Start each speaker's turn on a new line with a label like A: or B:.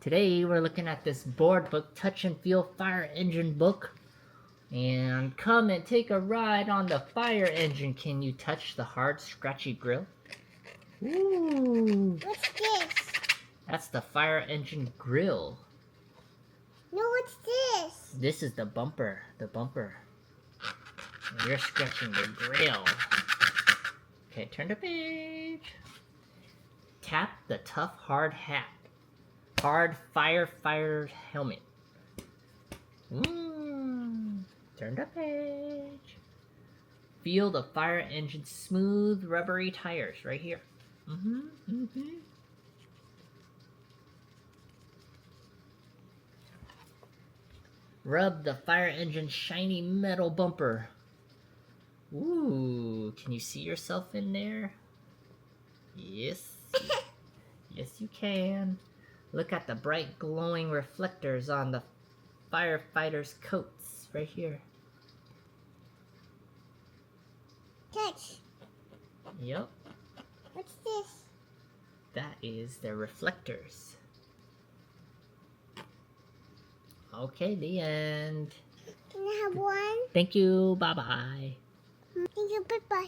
A: Today we're looking at this board book, Touch and Feel Fire Engine book. And come and take a ride on the fire engine. Can you touch the hard, scratchy grill? Ooh.
B: What's this?
A: That's the fire engine grill.
B: No, what's this?
A: This is the bumper. The bumper. And you're scratching the grill. Okay, turn the page. Tap the tough, hard hat. Hard firefighter helmet. Turn the page. Feel the fire engine's smooth, rubbery tires right here. Rub the fire engine's shiny metal bumper. Ooh, can you see yourself in there? Yes. Yes, you can. Look at the bright glowing reflectors on the firefighters' coats right here.
B: Touch.
A: Yep,
B: What's this?
A: that is their reflectors. Okay, the end.
B: Can I have one?
A: Thank you, bye-bye.
B: Thank you, bye-bye.